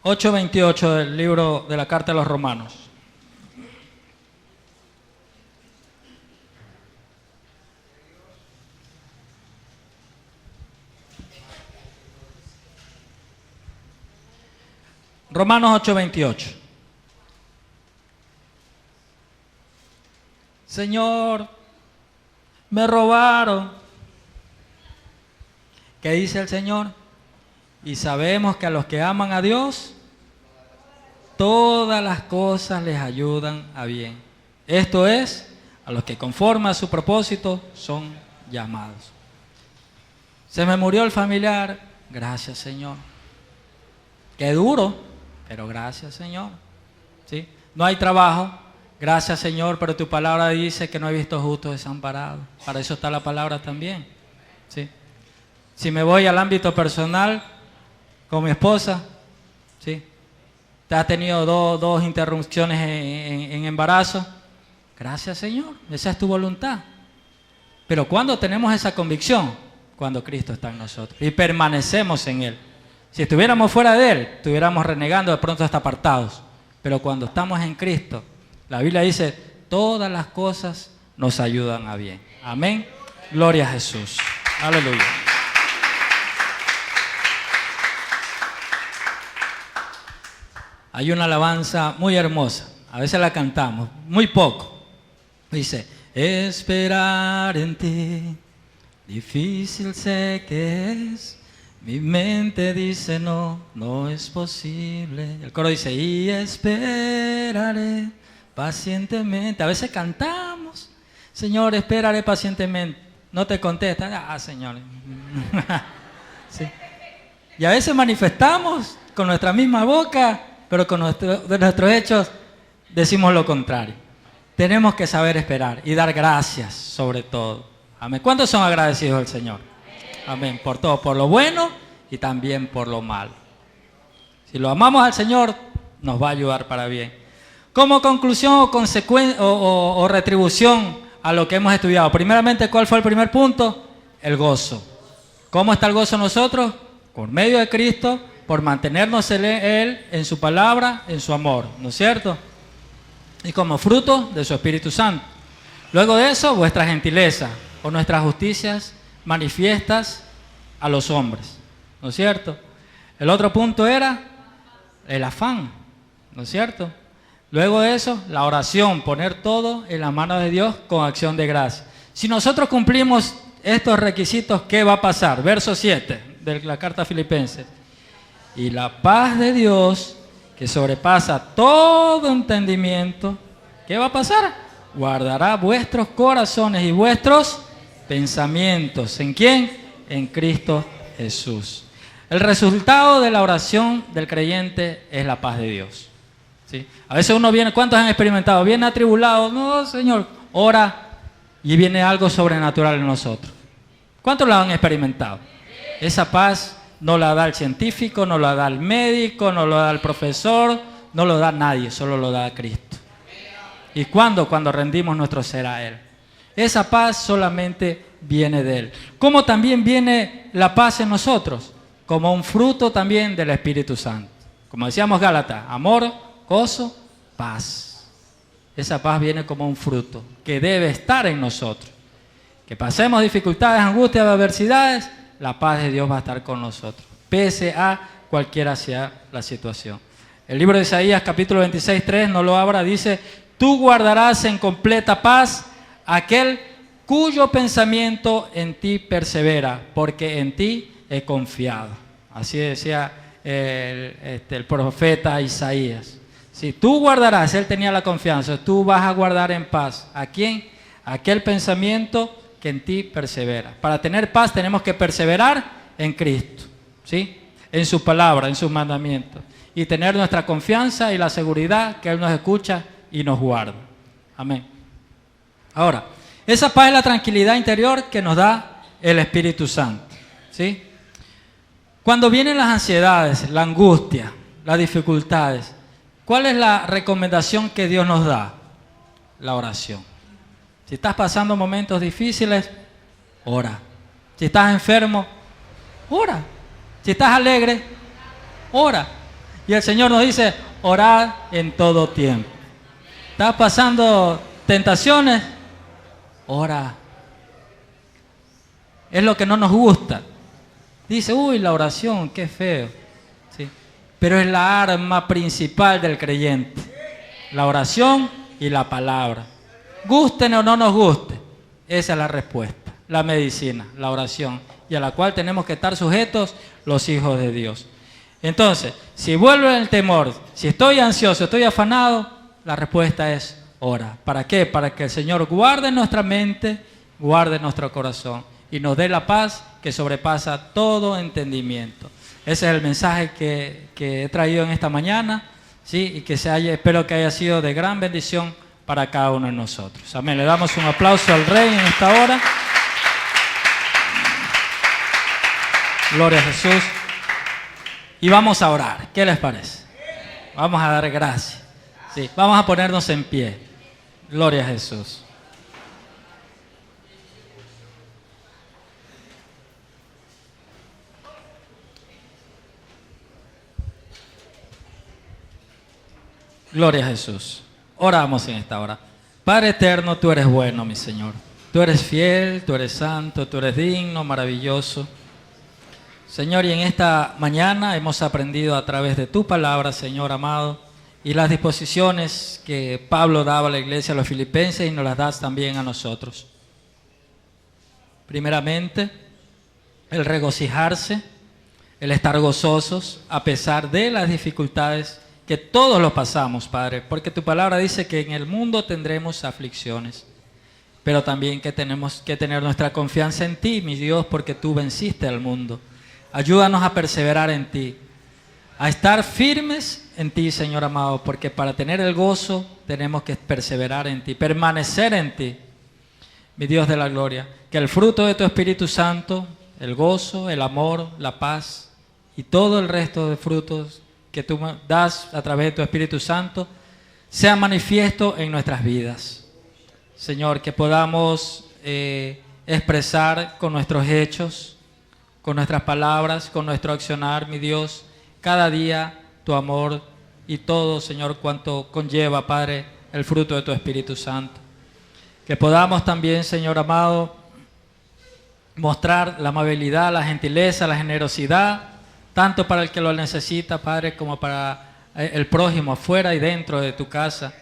Ocho 28 del libro de la carta a los Romanos. Romanos 8:28. Señor, me robaron. ¿Qué dice el Señor? Y sabemos que a los que aman a Dios, todas las cosas les ayudan a bien. Esto es, a los que conforme a su propósito son llamados. Se me murió el familiar, gracias Señor. Qué duro. Pero gracias Señor, ¿sí? No hay trabajo, gracias Señor, pero tu palabra dice que no he visto justos desamparados. Para eso está la palabra también, ¿sí? Si me voy al ámbito personal, con mi esposa, ¿sí? Te has tenido dos interrupciones en embarazo, gracias Señor, esa es tu voluntad. Pero ¿cuándo tenemos esa convicción? Cuando Cristo está en nosotros y permanecemos en Él. Si estuviéramos fuera de Él, estuviéramos renegando, de pronto hasta apartados. Pero cuando estamos en Cristo, la Biblia dice, todas las cosas nos ayudan a bien. Amén. Gloria a Jesús. Aleluya. Hay una alabanza muy hermosa. A veces la cantamos, muy poco. Dice, esperar en ti, Difícil sé que es, mi mente dice no, no es posible. El coro dice, y esperaré pacientemente. A veces cantamos, Señor, esperaré pacientemente. No te contesta, Señor. Sí. Y a veces manifestamos con nuestra misma boca, pero con nuestros hechos decimos lo contrario. Tenemos que saber esperar y dar gracias sobre todo. Amén. ¿Cuántos son agradecidos al Señor? Amén. Por todo, por lo bueno y también por lo malo. Si lo amamos al Señor, nos va a ayudar para bien. Como conclusión o consecuencia o retribución a lo que hemos estudiado. Primeramente, ¿cuál fue el primer punto? El gozo. ¿Cómo está el gozo en nosotros? Por medio de Cristo, por mantenernos en Él, en su palabra, en su amor, ¿no es cierto? Y como fruto de su Espíritu Santo. Luego de eso, vuestra gentileza o nuestras justicias manifiestas a los hombres, ¿no es cierto? El otro punto era el afán, ¿no es cierto? Luego de eso, la oración, poner todo en las manos de Dios con acción de gracia. Si nosotros cumplimos estos requisitos, ¿qué va a pasar? Verso 7 de la carta a Filipenses. Y la paz de Dios, que sobrepasa todo entendimiento, ¿qué va a pasar? Guardará vuestros corazones y vuestros pensamientos. ¿En quién? En Cristo Jesús. El resultado de la oración del creyente es la paz de Dios. ¿Sí? A veces uno viene, ¿cuántos han experimentado? Viene atribulado, no, Señor, ora y viene algo sobrenatural en nosotros. ¿Cuántos lo han experimentado? Esa paz no la da el científico, no la da el médico, no la da el profesor, no lo da nadie, solo lo da Cristo. ¿Y cuándo? Cuando rendimos nuestro ser a Él. Esa paz solamente viene de Él. ¿Cómo también viene la paz en nosotros? Como un fruto también del Espíritu Santo. Como decíamos Gálatas, amor, gozo, paz. Esa paz viene como un fruto que debe estar en nosotros. Que pasemos dificultades, angustias, adversidades, la paz de Dios va a estar con nosotros, pese a cualquiera sea la situación. El libro de Isaías, capítulo 26, 3, no lo abra, dice, tú guardarás en completa paz aquel cuyo pensamiento en ti persevera, porque en ti he confiado. Así decía el profeta Isaías. Si tú guardarás, él tenía la confianza, tú vas a guardar en paz. ¿A quién? Aquel pensamiento que en ti persevera. Para tener paz tenemos que perseverar en Cristo, ¿sí? En su palabra, en sus mandamientos. Y tener nuestra confianza y la seguridad que Él nos escucha y nos guarda. Amén. Ahora, esa paz es la tranquilidad interior que nos da el Espíritu Santo, ¿sí? Cuando vienen las ansiedades, la angustia, las dificultades, ¿cuál es la recomendación que Dios nos da? La oración. Si estás pasando momentos difíciles, ora. Si estás enfermo, ora. Si estás alegre, ora. Y el Señor nos dice, orad en todo tiempo. ¿Estás pasando tentaciones? Ora. Es lo que no nos gusta. Dice, uy, la oración, qué feo. ¿Sí? Pero es la arma principal del creyente. La oración y la palabra. Gusten o no nos guste, esa es la respuesta, la medicina, la oración, y a la cual tenemos que estar sujetos los hijos de Dios. Entonces, si vuelve el temor, si estoy ansioso, estoy afanado, la respuesta es ora. ¿Para qué? Para que el Señor guarde nuestra mente, guarde nuestro corazón y nos dé la paz que sobrepasa todo entendimiento. Ese es el mensaje que he traído en esta mañana, ¿sí? Y que espero que haya sido de gran bendición para cada uno de nosotros. Amén. Le damos un aplauso al Rey en esta hora. Gloria a Jesús. Y vamos a orar. ¿Qué les parece? Vamos a dar gracias. Sí, vamos a ponernos en pie. Gloria a Jesús. Gloria a Jesús. Oramos en esta hora. Padre eterno, tú eres bueno, mi Señor. Tú eres fiel, tú eres santo, tú eres digno, maravilloso. Señor, y en esta mañana hemos aprendido a través de tu palabra, Señor amado, y las disposiciones que Pablo daba a la iglesia, a los filipenses, y nos las das también a nosotros. Primeramente, el regocijarse, el estar gozosos a pesar de las dificultades que todos lo pasamos, Padre, porque tu palabra dice que en el mundo tendremos aflicciones, pero también que tenemos que tener nuestra confianza en ti, mi Dios, porque tú venciste al mundo. Ayúdanos a perseverar en ti, a estar firmes en ti, Señor amado, porque para tener el gozo tenemos que perseverar en ti, permanecer en ti, mi Dios de la gloria. Que el fruto de tu Espíritu Santo, el gozo, el amor, la paz y todo el resto de frutos que tú das a través de tu Espíritu Santo sea manifiesto en nuestras vidas. Señor, que podamos expresar con nuestros hechos, con nuestras palabras, con nuestro accionar, mi Dios, cada día tu amor y todo, Señor, cuanto conlleva, Padre, el fruto de tu Espíritu Santo. Que podamos también, Señor amado, mostrar la amabilidad, la gentileza, la generosidad, tanto para el que lo necesita, Padre, como para el prójimo, afuera y dentro de tu casa.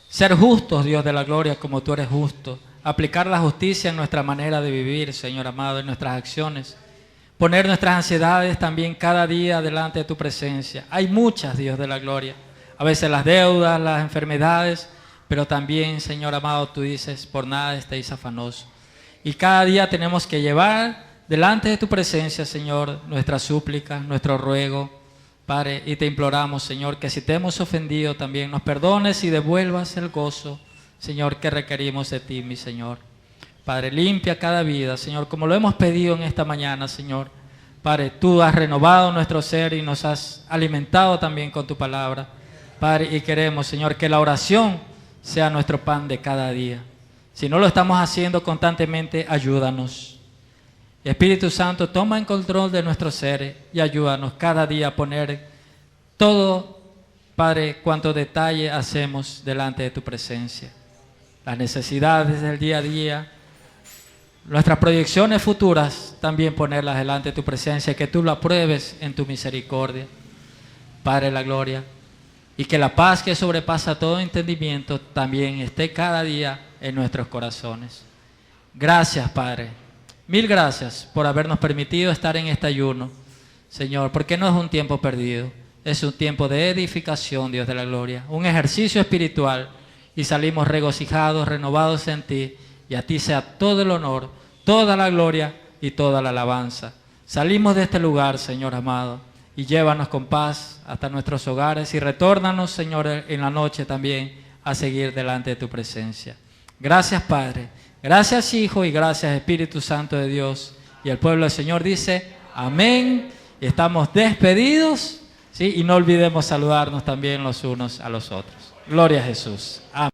Ser justos, Dios de la gloria, como tú eres justo. Aplicar la justicia en nuestra manera de vivir, Señor amado, en nuestras acciones. Poner nuestras ansiedades también cada día delante de tu presencia. Hay muchas, Dios de la gloria. A veces las deudas, las enfermedades, pero también, Señor amado, tú dices, por nada estéis afanosos. Y cada día tenemos que llevar delante de tu presencia, Señor, nuestra súplica, nuestro ruego, Padre, y te imploramos, Señor, que si te hemos ofendido también nos perdones y devuelvas el gozo, Señor, que requerimos de ti, mi Señor. Padre, limpia cada vida, Señor, como lo hemos pedido en esta mañana, Señor. Padre, tú has renovado nuestro ser y nos has alimentado también con tu palabra. Padre, y queremos, Señor, que la oración sea nuestro pan de cada día. Si no lo estamos haciendo constantemente, ayúdanos. Espíritu Santo, toma en control de nuestro ser y ayúdanos cada día a poner todo, Padre, cuanto detalle hacemos delante de tu presencia. Las necesidades del día a día, nuestras proyecciones futuras, también ponerlas delante de tu presencia, que tú lo apruebes en tu misericordia, Padre de la gloria, y que la paz que sobrepasa todo entendimiento también esté cada día en nuestros corazones. Gracias, Padre. Mil gracias por habernos permitido estar en este ayuno, Señor, porque no es un tiempo perdido, es un tiempo de edificación, Dios de la gloria, un ejercicio espiritual, y salimos regocijados, renovados en ti, y a ti sea todo el honor, toda la gloria y toda la alabanza. Salimos de este lugar, Señor amado, y llévanos con paz hasta nuestros hogares y retórnanos, Señor, en la noche también a seguir delante de tu presencia. Gracias, Padre. Gracias, Hijo, y gracias, Espíritu Santo de Dios. Y el pueblo del Señor dice, amén. Y estamos despedidos, ¿sí? Y no olvidemos saludarnos también los unos a los otros. Gloria a Jesús. Amén.